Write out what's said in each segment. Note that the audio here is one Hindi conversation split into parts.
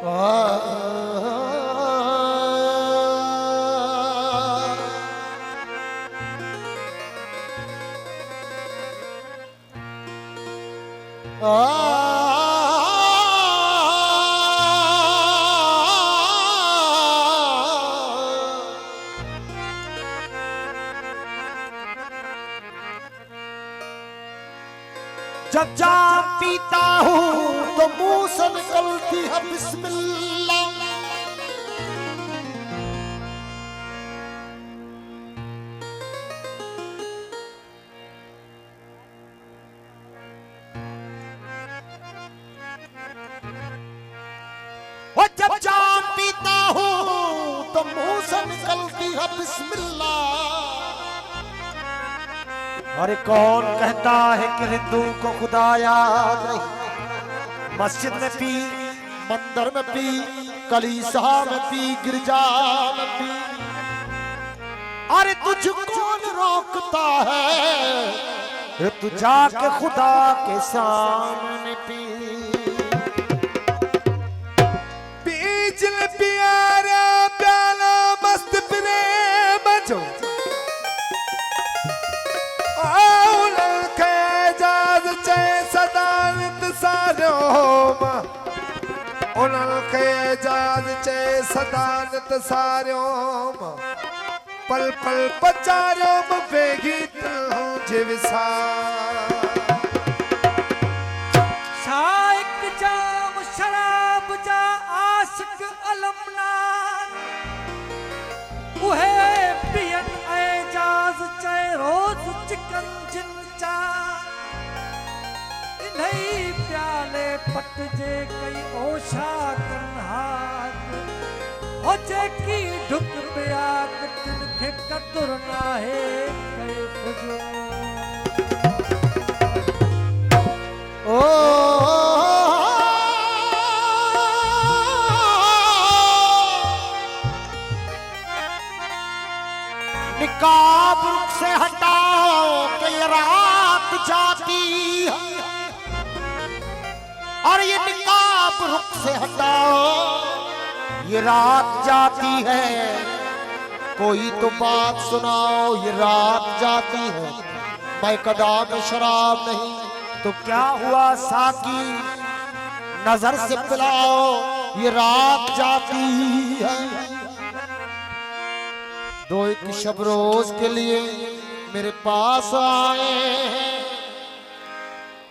जब जाम पीता हूँ तो मुंह से निकलती है बिस्मिल्लाह। और जब जाम पीता हूँ तो मुंह से निकलती है बिस्मिल्लाह। अरे कौन कहता है कि हिंदू को खुदा याद नहीं? मस्जिद में पी, मंदिर में पी, कलीसा में पी, गिरजा में पी। अरे तुझको कौन रोकता है? तू जाके खुदा के सामने पी। बीजल प्यारा प्याला मस्त प्रेम जो सदानत सारियों पल पल पचारियों बेगी जीविसा शाइक जाम शराब जा आशिक अलमनान उहे पियन एजाज चे रोज चिकन जिनचा इन्हीं प्याले पट जे कई ओशा कन्हात हो जेकी ढुक पिया तिन खे कदुर नाहे कई फुजो ओ निकाब रुख से हटाओ कि ये रात जाती है। और ये निकाब रुख से हटाओ ये रात जाती है। कोई तो बात सुनाओ ये रात जाती है। मैं कदाम शराब नहीं तो क्या हुआ साकी नजर से पिलाओ ये रात जाती है। दो एक शब रोज के लिए मेरे पास आए हैं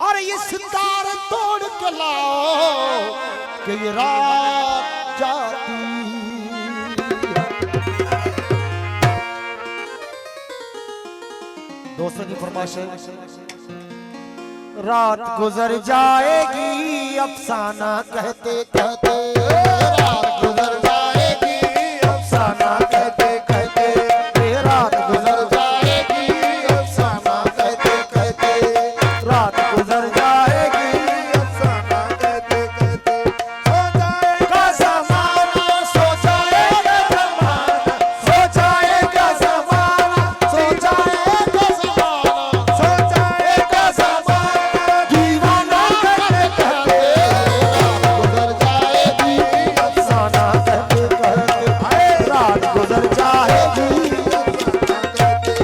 और ये सितारे तोड़ के लाओ कि ये रात जाती है। दोस्तों की फरमाइश है। रात गुजर जाएगी अफसाना कहते कहते, रात गुजर जाएगी अफसाना कहते कहते, रात गुजर जाएगी अफसाना कहते कहते, रात गुजर जाएगी अफसाना कहते कहते। सो जाएगा ज़माना, सो जाएगा ज़माना, सो जाएगा ज़माना, सो जाएगा ज़माना, सो जाएगा ज़माना दीवाना कहते कहते, रात गुजर जाएगी अफसाना कहते कहते, रात गुजर जाएगी अफसाना कहते कहते।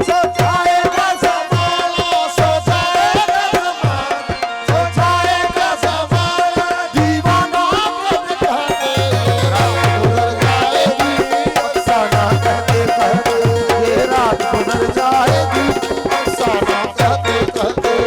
सो जाएगा ज़माना, सो जाएगा ज़माना, सो जाएगा ज़माना दीवाना कहते कहते, रात गुजर जाएगी अफसाना कहते कहते, ये रात गुजर जाएगी अफसाना कहते कहते।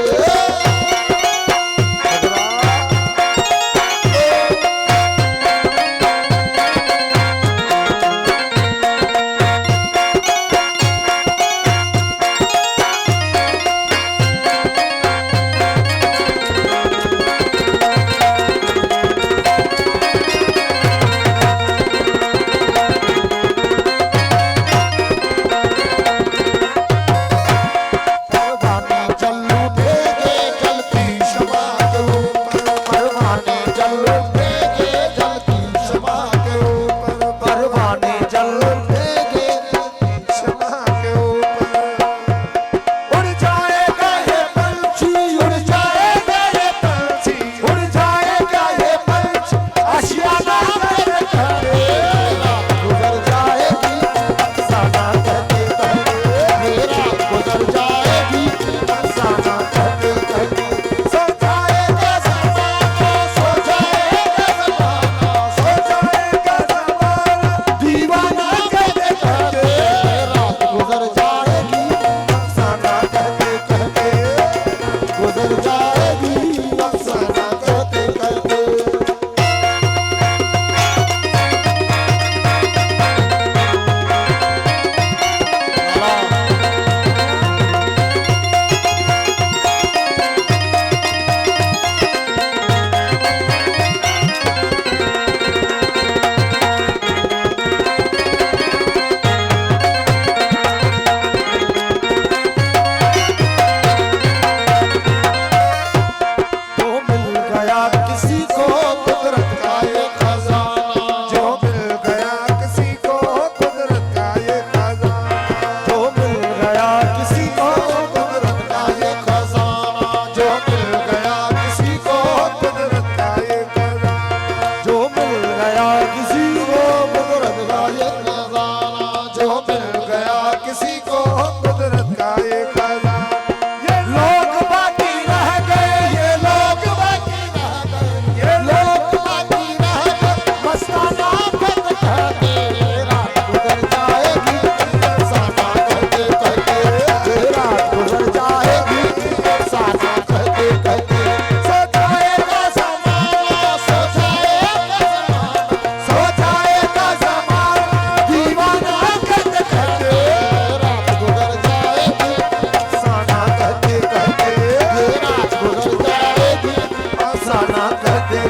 परवाने जल उठेंगे जलती शमा के ऊपर, परवाने जल उठेंगे जलती शमा के ऊपर, परवाने जल उठेंगे जलती शमा के ऊपर। उड़ जाएगा ये पंछी, उड़ जाएगा ये पंछी, उड़ जाएगा ये पंछी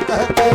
कहते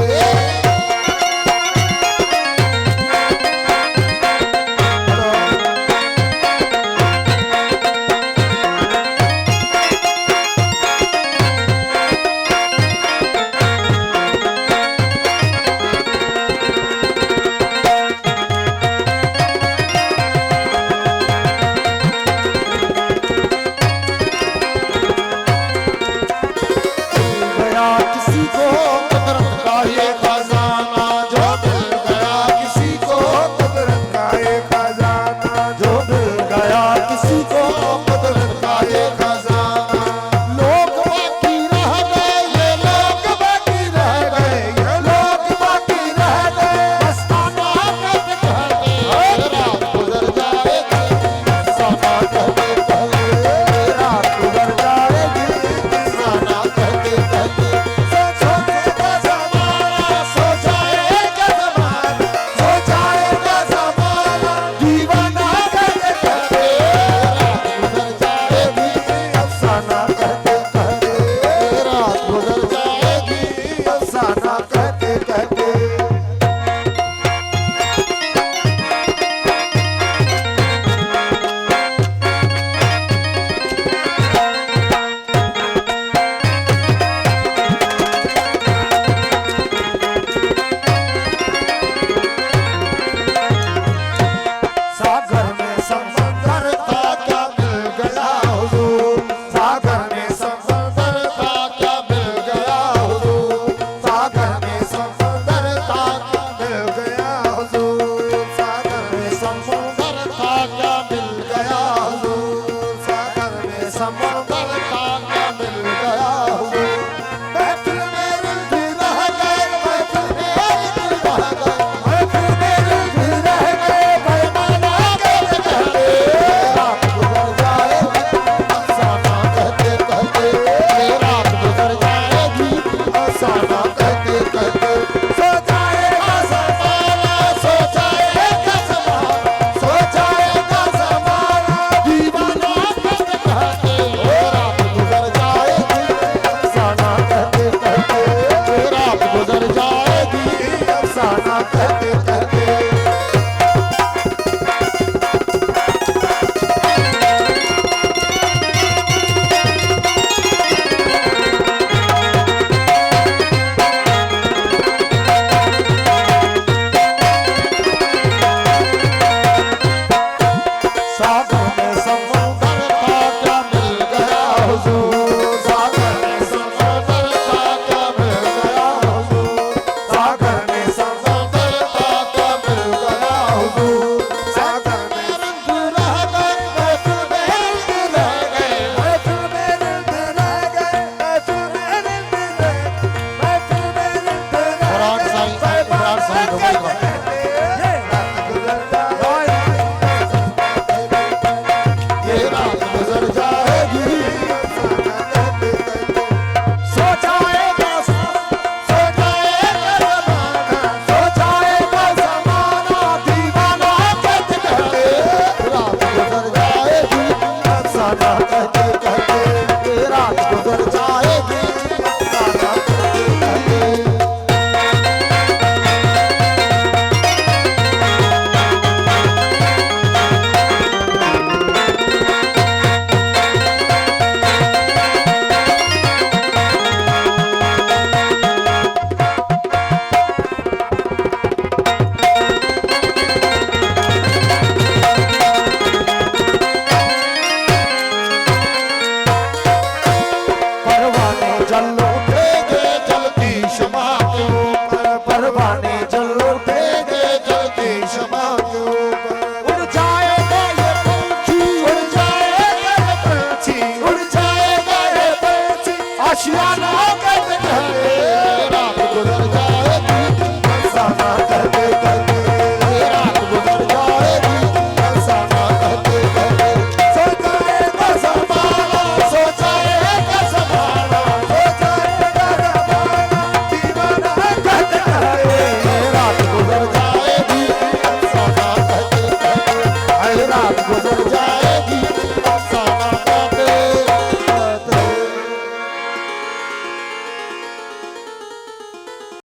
जल उठेगे जल की क्षमा के ऊपर परवाने